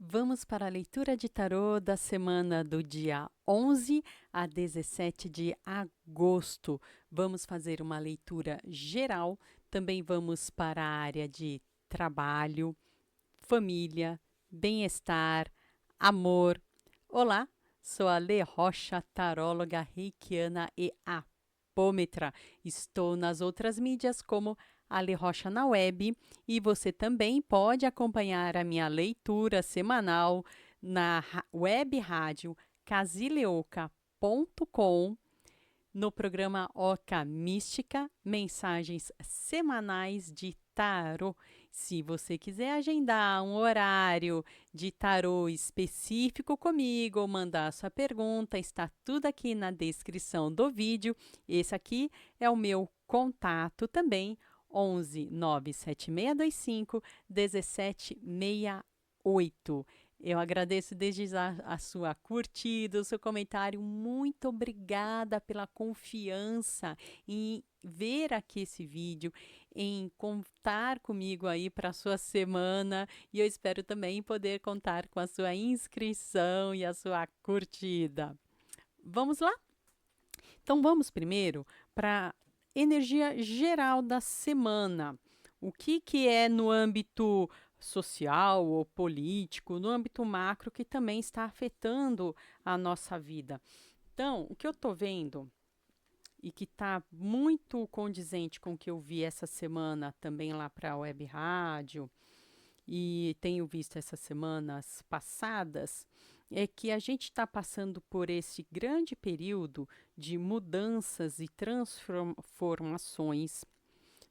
Vamos para a leitura de tarô da semana do dia 11 a 17 de agosto. Vamos fazer uma leitura geral. Também vamos para a área de trabalho, família, bem-estar, amor. Olá, sou a Lê Rocha, taróloga reikiana e apômetra. Estou nas outras mídias como Ale Rocha na web e você também pode acompanhar a minha leitura semanal na web rádio casileoca.com no programa Oca Mística, mensagens semanais de tarô. Se você quiser agendar um horário de tarô específico comigo ou mandar sua pergunta, está tudo aqui na descrição do vídeo. Esse aqui é o meu contato também, 11 97625 1768. Eu agradeço desde já a sua curtida, o seu comentário. Muito obrigada pela confiança em ver aqui esse vídeo, em contar comigo aí para a sua semana. E eu espero também poder contar com a sua inscrição e a sua curtida. Vamos lá? Então vamos primeiro para energia geral da semana. O que é no âmbito social ou político, no âmbito macro, que também está afetando a nossa vida. Então, o que eu estou vendo e que está muito condizente com o que eu vi essa semana também lá para a Web Rádio e tenho visto essas semanas passadas, é que a gente está passando por esse grande período de mudanças e transformações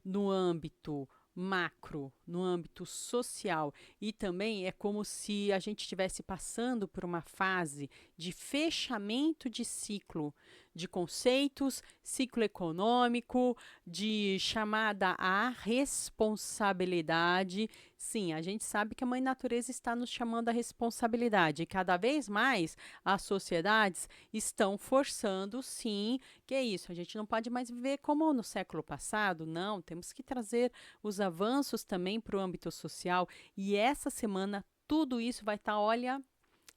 no âmbito macro, no âmbito social, e também é como se a gente estivesse passando por uma fase de fechamento de ciclo de conceitos, ciclo econômico, de chamada à responsabilidade. Sim, a gente sabe que a Mãe Natureza está nos chamando à responsabilidade e cada vez mais as sociedades estão forçando, sim, que é isso. A gente não pode mais viver como no século passado, não. Temos que trazer os avanços também para o âmbito social e essa semana tudo isso vai estar, olha,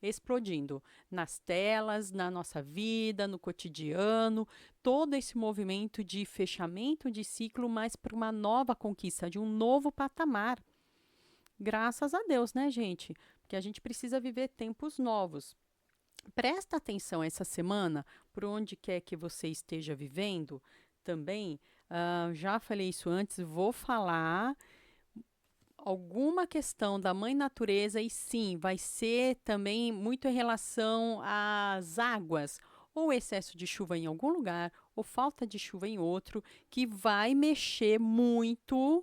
explodindo nas telas, na nossa vida, no cotidiano, todo esse movimento de fechamento de ciclo, mas para uma nova conquista, de um novo patamar. Graças a Deus, né, gente? Porque a gente precisa viver tempos novos. Presta atenção essa semana, por onde quer que você esteja vivendo, também. Já falei isso antes, vou falar alguma questão da mãe natureza e sim, vai ser também muito em relação às águas, ou excesso de chuva em algum lugar, ou falta de chuva em outro, que vai mexer muito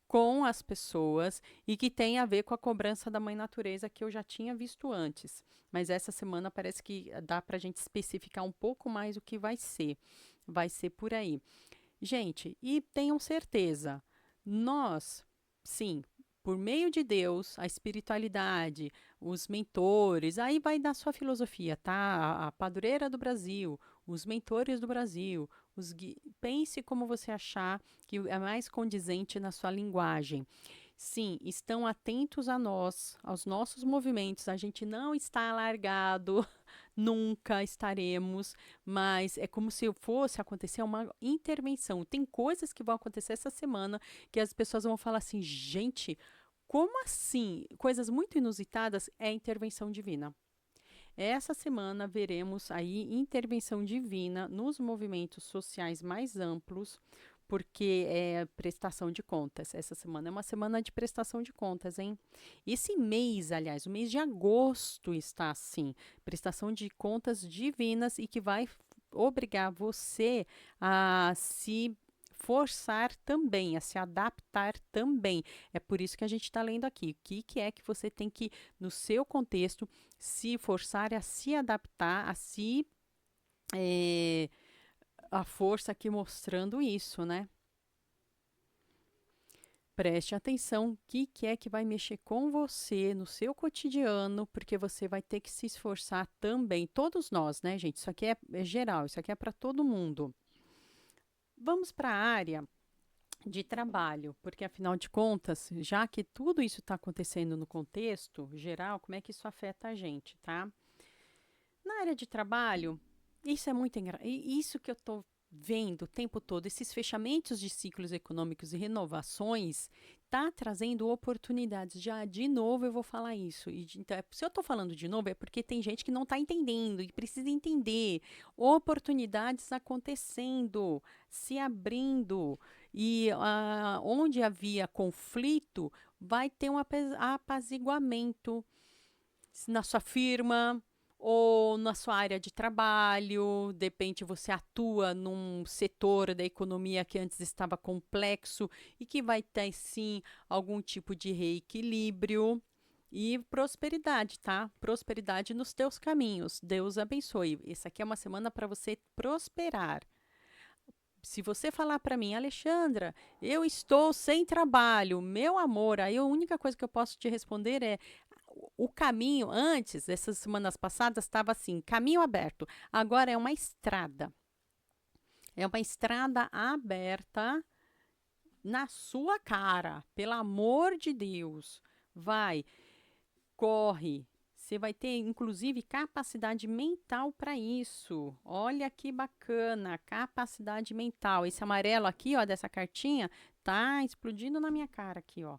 com as pessoas e que tem a ver com a cobrança da mãe natureza que eu já tinha visto antes. Mas essa semana parece que dá para a gente especificar um pouco mais o que vai ser. Vai ser por aí. Gente, e tenham certeza, nós, sim, por meio de Deus, a espiritualidade, os mentores, aí vai da sua filosofia, tá? A padroeira do Brasil, os mentores do Brasil, pense como você achar que é mais condizente na sua linguagem. Sim, estão atentos a nós, aos nossos movimentos. A gente não está alargado, nunca estaremos, mas é como se fosse acontecer uma intervenção. Tem coisas que vão acontecer essa semana que as pessoas vão falar assim, gente, como assim? Coisas muito inusitadas é intervenção divina. Essa semana veremos aí intervenção divina nos movimentos sociais mais amplos, porque é prestação de contas. Essa semana é uma semana de prestação de contas, hein? Esse mês, aliás, o mês de agosto está assim, prestação de contas divinas e que vai obrigar você a se forçar também, a se adaptar também. É por isso que a gente está lendo aqui. O que é que você tem que, no seu contexto, se forçar a se adaptar, a se. É, a força aqui mostrando isso, né? Preste atenção o que é que vai mexer com você no seu cotidiano, porque você vai ter que se esforçar também. Todos nós, né, gente? Isso aqui é geral, isso aqui é para todo mundo. Vamos para a área de trabalho, porque afinal de contas, já que tudo isso está acontecendo no contexto geral, como é que isso afeta a gente, tá? Na área de trabalho, isso é muito engraçado. Isso que eu estou vendo o tempo todo, esses fechamentos de ciclos econômicos e renovações, tá trazendo oportunidades. Já de novo eu vou falar isso. Então, se eu estou falando de novo, é porque tem gente que não está entendendo e precisa entender. Oportunidades acontecendo, se abrindo. E onde havia conflito, vai ter um apaziguamento na sua firma ou na sua área de trabalho, de repente você atua num setor da economia que antes estava complexo e que vai ter sim algum tipo de reequilíbrio e prosperidade, tá? Prosperidade nos teus caminhos. Deus abençoe. Essa aqui é uma semana para você prosperar. Se você falar para mim, Alexandra, eu estou sem trabalho, meu amor, aí a única coisa que eu posso te responder é o caminho antes, essas semanas passadas, estava assim, caminho aberto. Agora é uma estrada. É uma estrada aberta na sua cara. Pelo amor de Deus. Vai, corre. Você vai ter, inclusive, capacidade mental para isso. Olha que bacana, capacidade mental. Esse amarelo aqui, ó, dessa cartinha, tá explodindo na minha cara aqui, ó.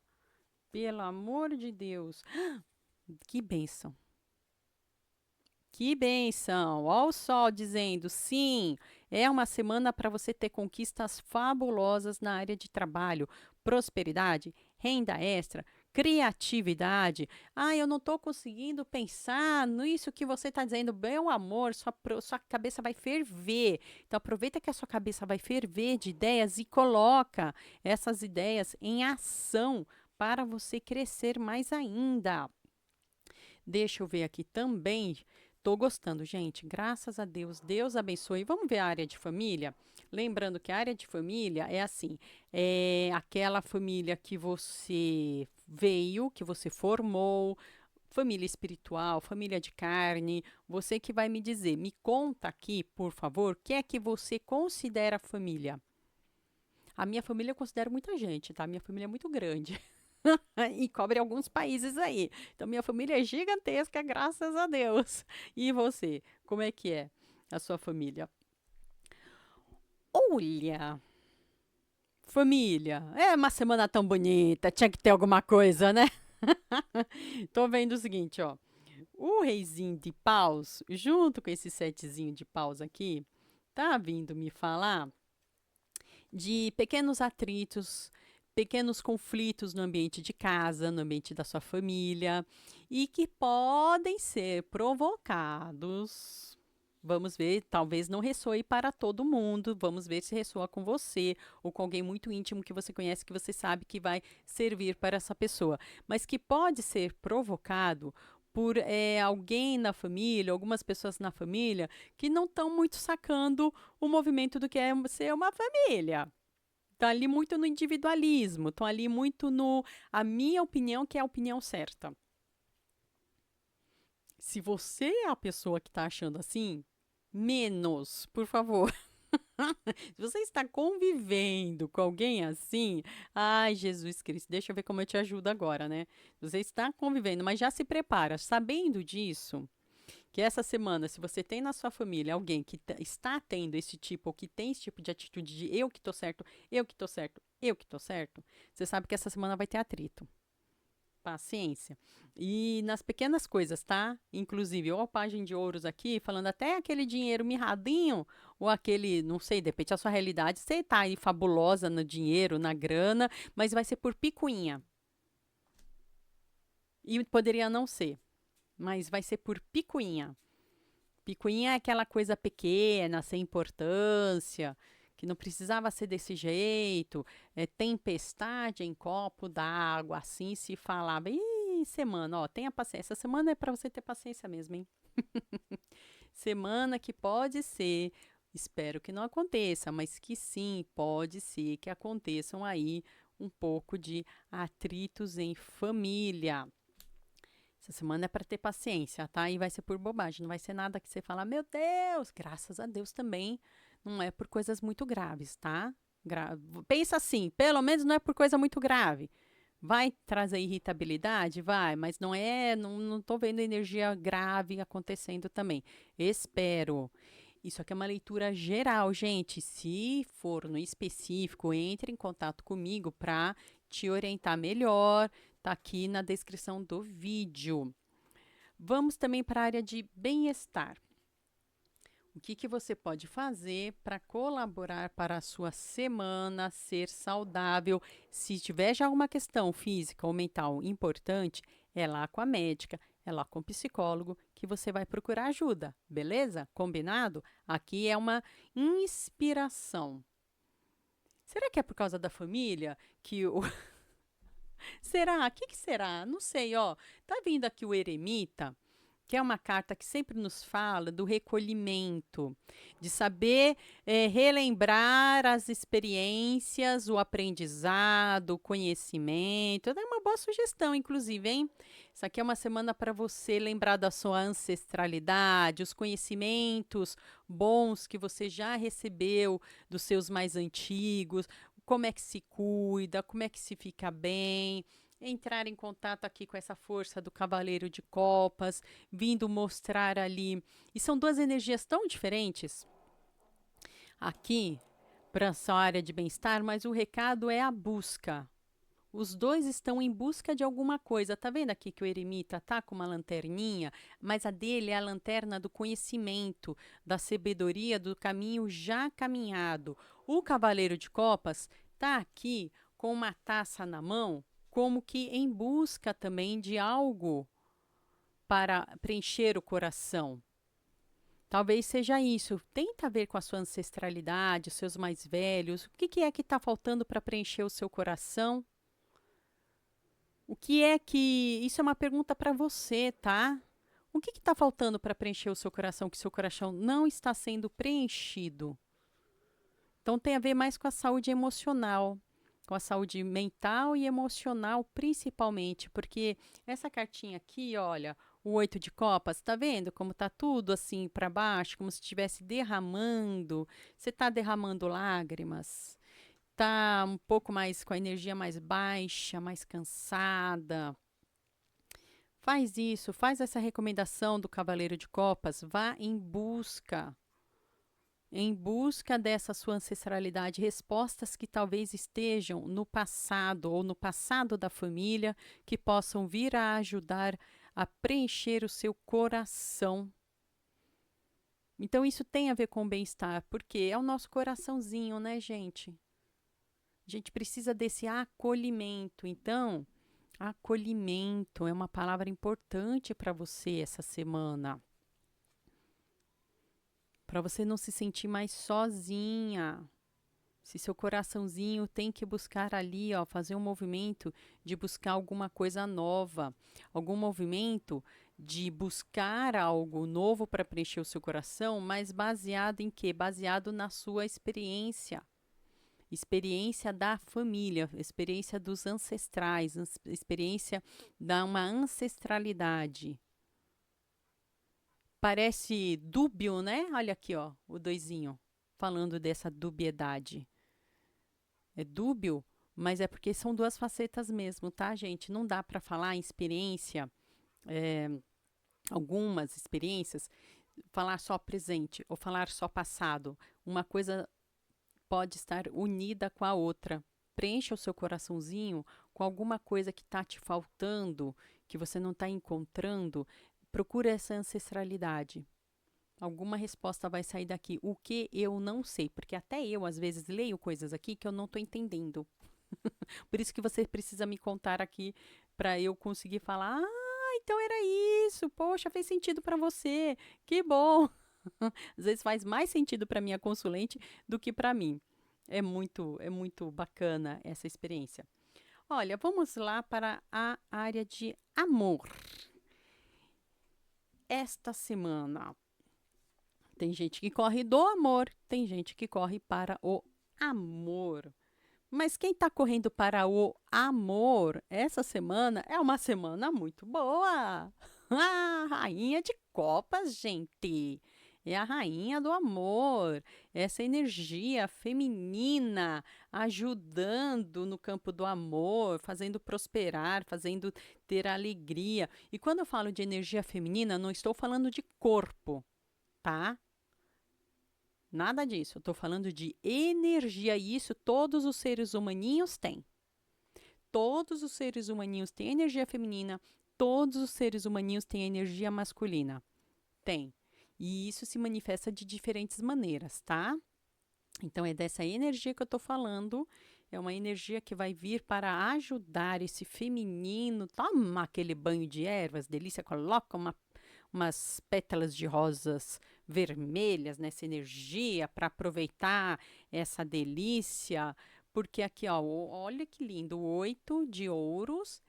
Pelo amor de Deus. Que bênção. Que bênção! Olha o sol dizendo: sim, é uma semana para você ter conquistas fabulosas na área de trabalho, prosperidade, renda extra, criatividade. Ah, eu não estou conseguindo pensar nisso que você está dizendo. Meu amor, sua cabeça vai ferver. Então, aproveita que a sua cabeça vai ferver de ideias e coloca essas ideias em ação para você crescer mais ainda. Deixa eu ver aqui também. Tô gostando, gente. Graças a Deus. Deus abençoe. Vamos ver a área de família? Lembrando que a área de família é assim: é aquela família que você veio, que você formou, família espiritual, família de carne. Você que vai me dizer, me conta aqui, por favor, o que é que você considera família? A minha família eu considero muita gente, tá? Minha família é muito grande. E cobre alguns países aí. Então, minha família é gigantesca, graças a Deus. E você, como é que é a sua família? Olha, família, é uma semana tão bonita, tinha que ter alguma coisa, né? Tô vendo o seguinte, ó. O reizinho de paus, junto com esse setezinho de paus aqui, tá vindo me falar de pequenos atritos, pequenos conflitos no ambiente de casa, no ambiente da sua família, e que podem ser provocados. Vamos ver, talvez não ressoe para todo mundo. Vamos ver se ressoa com você ou com alguém muito íntimo que você conhece, que você sabe que vai servir para essa pessoa. Mas que pode ser provocado por alguém na família, algumas pessoas na família, que não estão muito sacando o movimento do que é ser uma família. Estão ali muito no individualismo, estão ali muito no a minha opinião, que é a opinião certa. Se você é a pessoa que está achando assim, menos, por favor. Se você está convivendo com alguém assim, ai, Jesus Cristo, deixa eu ver como eu te ajudo agora, né? Você está convivendo, mas já se prepara, sabendo disso, que essa semana, se você tem na sua família alguém que está tendo esse tipo, ou que tem esse tipo de atitude de eu que tô certo, eu que tô certo, eu que tô certo, você sabe que essa semana vai ter atrito. Paciência. E nas pequenas coisas, tá? Inclusive, ou a página de ouros aqui, falando até aquele dinheiro mirradinho, ou aquele, não sei, depende da sua realidade. Você tá aí fabulosa no dinheiro, na grana, mas vai ser por picuinha. E poderia não ser, mas vai ser por picuinha. Picuinha é aquela coisa pequena, sem importância, que não precisava ser desse jeito. É tempestade em copo d'água, assim se falava. Ih, semana, ó, tenha paciência. Essa semana é para você ter paciência mesmo, hein? Semana que pode ser, espero que não aconteça, mas que sim, pode ser que aconteçam aí um pouco de atritos em família. Essa semana é para ter paciência, tá? E vai ser por bobagem, não vai ser nada que você fala, meu Deus, graças a Deus também, não é por coisas muito graves, tá? Pensa assim, pelo menos não é por coisa muito grave. Vai trazer irritabilidade? Vai, mas não tô vendo energia grave acontecendo também. Espero. Isso aqui é uma leitura geral, gente. Se for no específico, entre em contato comigo para te orientar melhor. Tá aqui na descrição do vídeo. Vamos também para a área de bem-estar. O que você pode fazer para colaborar para a sua semana ser saudável? Se tiver já alguma questão física ou mental importante, é lá com a médica, é lá com o psicólogo que você vai procurar ajuda, beleza? Combinado? Aqui é uma inspiração. Será que é por causa da família que o será? O que será? Não sei, ó. Tá vindo aqui o eremita, que é uma carta que sempre nos fala do recolhimento, de saber relembrar as experiências, o aprendizado, o conhecimento. É uma boa sugestão, inclusive, hein? Isso aqui é uma semana para você lembrar da sua ancestralidade, os conhecimentos bons que você já recebeu dos seus mais antigos, como é que se cuida, como é que se fica bem, entrar em contato aqui com essa força do Cavaleiro de Copas, vindo mostrar ali. E são duas energias tão diferentes aqui para essa área de bem-estar, mas o recado é a busca. Os dois estão em busca de alguma coisa. Tá vendo aqui que o eremita tá com uma lanterninha, mas a dele é a lanterna do conhecimento, da sabedoria, do caminho já caminhado. O Cavaleiro de Copas tá aqui com uma taça na mão, como que em busca também de algo para preencher o coração. Talvez seja isso. Tenta ver com a sua ancestralidade, os seus mais velhos. O que é que está faltando para preencher o seu coração? O que é que. Isso é uma pergunta para você, tá? O que está faltando para preencher o seu coração, que seu coração não está sendo preenchido? Então tem a ver mais com a saúde emocional, com a saúde mental e emocional, principalmente, porque essa cartinha aqui, olha, o 8 de copas, tá vendo como tá tudo assim para baixo, como se estivesse derramando. Você tá derramando lágrimas. Tá um pouco mais com a energia mais baixa, mais cansada. Faz isso, faz essa recomendação do Cavaleiro de Copas, vá em busca dessa sua ancestralidade, respostas que talvez estejam no passado ou no passado da família, que possam vir a ajudar a preencher o seu coração. Então, isso tem a ver com o bem-estar, porque é o nosso coraçãozinho, né, gente? A gente precisa desse acolhimento. Então, acolhimento é uma palavra importante para você essa semana. Para você não se sentir mais sozinha. Se seu coraçãozinho tem que buscar ali, ó, fazer um movimento de buscar alguma coisa nova, algum movimento de buscar algo novo para preencher o seu coração, mas baseado em quê? Baseado na sua experiência. Experiência da família, experiência dos ancestrais, experiência da uma ancestralidade. Parece dúbio, né? Olha aqui, ó, o doisinho, falando dessa dubiedade. É dúbio, mas é porque são duas facetas mesmo, tá, gente? Não dá para falar em experiência, é, algumas experiências, falar só presente ou falar só passado. Uma coisa pode estar unida com a outra. Preencha o seu coraçãozinho com alguma coisa que está te faltando, que você não está encontrando. Procura essa ancestralidade. Alguma resposta vai sair daqui. O que eu não sei, porque até eu, às vezes, leio coisas aqui que eu não estou entendendo. Por isso que você precisa me contar aqui para eu conseguir falar. Ah, então era isso. Poxa, fez sentido para você. Que bom. Às vezes faz mais sentido para minha consulente do que para mim. É muito bacana essa experiência. Olha, vamos lá para a área de amor. Esta semana tem gente que corre do amor, tem gente que corre para o amor. Mas quem está correndo para o amor essa semana é uma semana muito boa. Ah, rainha de copas, gente. é a rainha do amor, essa energia feminina ajudando no campo do amor, fazendo prosperar, fazendo ter alegria. E quando eu falo de energia feminina, não estou falando de corpo, tá? Nada disso. Eu estou falando de energia e isso todos os seres humaninhos têm. Todos os seres humaninhos têm energia feminina, todos os seres humaninhos têm energia masculina. Tem. E isso se manifesta de diferentes maneiras, tá? Então é dessa energia que eu estou falando. É uma energia que vai vir para ajudar esse feminino. Toma aquele banho de ervas, delícia, coloca umas pétalas de rosas vermelhas nessa energia para aproveitar essa delícia. Porque aqui, ó, olha que lindo, o 8 de ouros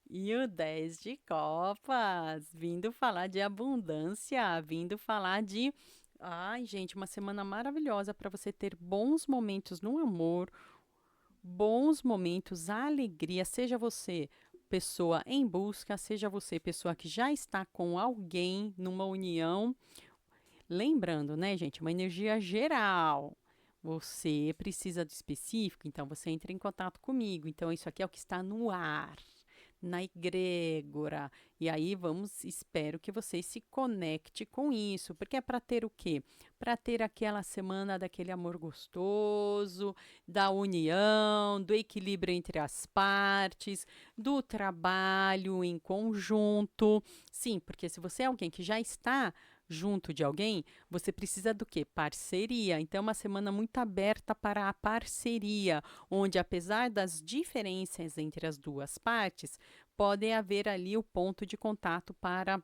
e o 10 de copas, vindo falar de abundância, vindo falar de. Ai, gente, uma semana maravilhosa para você ter bons momentos no amor, bons momentos, alegria, seja você pessoa em busca, seja você pessoa que já está com alguém numa união. Lembrando, né, gente, uma energia geral. Você precisa do específico, então você entra em contato comigo. Então, isso aqui é o que está no ar, na egrégora. E aí vamos, espero que você se conecte com isso, porque é para ter o quê? Para ter aquela semana daquele amor gostoso, da união, do equilíbrio entre as partes, do trabalho em conjunto. Sim, porque se você é alguém que já está junto de alguém, você precisa do quê? Parceria. Então, é uma semana muito aberta para a parceria, onde, apesar das diferenças entre as duas partes, pode haver ali o ponto de contato para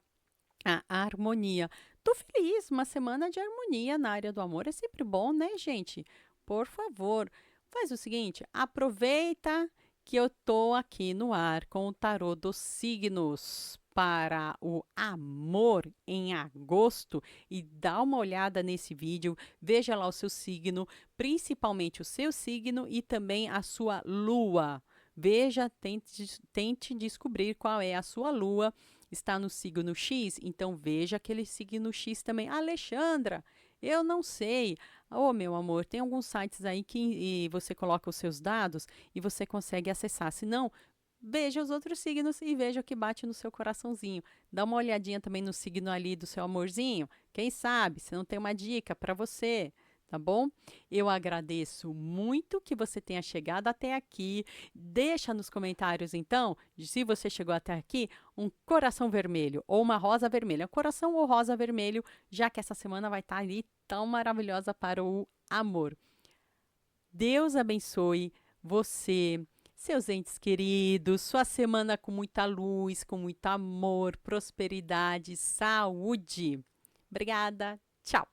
a harmonia. Tô feliz, uma semana de harmonia na área do amor é sempre bom, né, gente? Por favor, faz o seguinte, aproveita que eu tô aqui no ar com o tarô dos signos para o amor em agosto e dá uma olhada nesse vídeo, veja lá o seu signo, principalmente o seu signo e também a sua lua. Veja, tente descobrir qual é a sua lua. Está no signo X, então veja aquele signo X também. Alexandra, eu não sei. Oh, meu amor, tem alguns sites aí que você coloca os seus dados e você consegue acessar. Se não, veja os outros signos e veja o que bate no seu coraçãozinho. Dá uma olhadinha também no signo ali do seu amorzinho. Quem sabe, se não tem uma dica para você, tá bom? Eu agradeço muito que você tenha chegado até aqui. Deixa nos comentários, então, se você chegou até aqui, um coração vermelho ou uma rosa vermelha. Coração ou rosa vermelho, já que essa semana vai estar ali tão maravilhosa para o amor. Deus abençoe você, seus entes queridos, sua semana com muita luz, com muito amor, prosperidade, saúde. Obrigada. Tchau.